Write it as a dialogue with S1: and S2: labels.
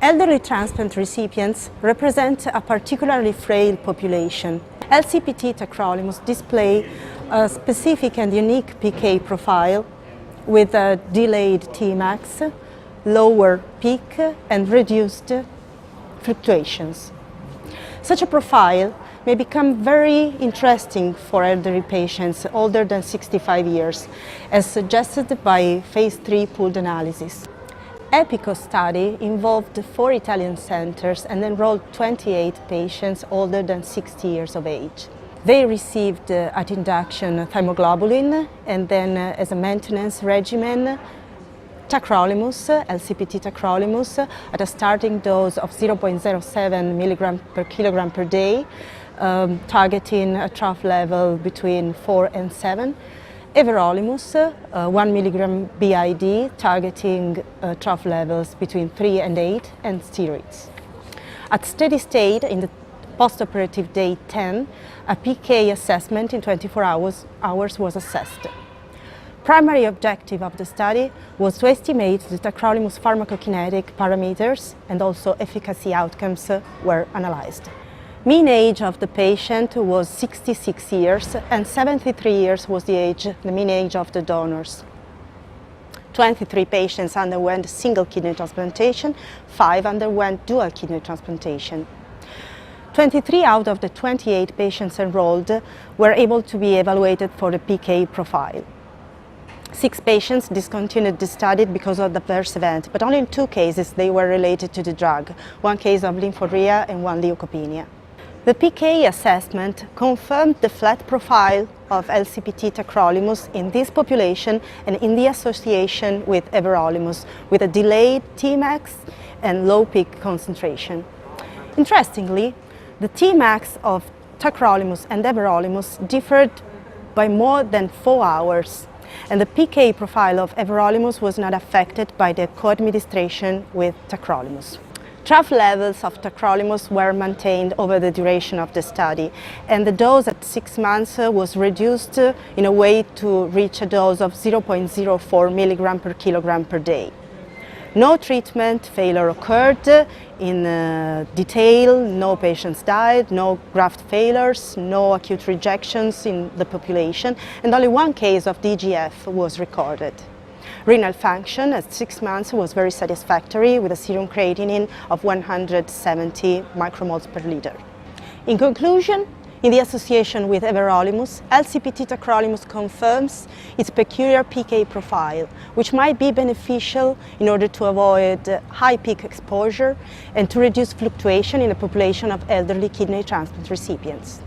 S1: Elderly transplant recipients represent a particularly frail population. LCPT tacrolimus display a specific and unique PK profile with a delayed Tmax, lower peak and reduced fluctuations. Such a profile may become very interesting for elderly patients older than 65 years, as suggested by phase 3 pooled analysis. EPICO study involved 4 Italian centers and enrolled 28 patients older than 60 years of age. They received at induction thymoglobulin and then as a maintenance regimen tacrolimus, LCPT tacrolimus, at a starting dose of 0.07 milligram per kilogram per day, targeting a trough level between 4 and 7. Everolimus, 1 milligram BID, targeting trough levels between 3 and 8, and steroids. At steady state, in the postoperative day 10, a PK assessment in 24 hours was assessed. Primary objective of the study was to estimate the tacrolimus pharmacokinetic parameters, and also efficacy outcomes were analyzed. Mean age of the patient was 66 years and 73 years was the mean age of the donors. 23 patients underwent single kidney transplantation, 5 underwent dual kidney transplantation. 23 out of the 28 patients enrolled were able to be evaluated for the PK profile. 6 patients discontinued the study because of the adverse event, but only in 2 cases they were related to the drug, 1 case of lymphorrhea and 1 leukopenia. The PK assessment confirmed the flat profile of LCPT tacrolimus in this population and in the association with everolimus, with a delayed Tmax and low peak concentration. Interestingly, the Tmax of tacrolimus and everolimus differed by more than 4 hours, and the PK profile of everolimus was not affected by the co-administration with tacrolimus. Trough levels of tacrolimus were maintained over the duration of the study, and the dose at 6 months was reduced in a way to reach a dose of 0.04 milligram per kilogram per day. No treatment failure occurred in detail, no patients died, no graft failures, no acute rejections in the population, and only 1 case of DGF was recorded. Renal function at 6 months was very satisfactory, with a serum creatinine of 170 micromoles per liter. In conclusion, in the association with everolimus, LCPT tacrolimus confirms its peculiar PK profile, which might be beneficial in order to avoid high peak exposure and to reduce fluctuation in a population of elderly kidney transplant recipients.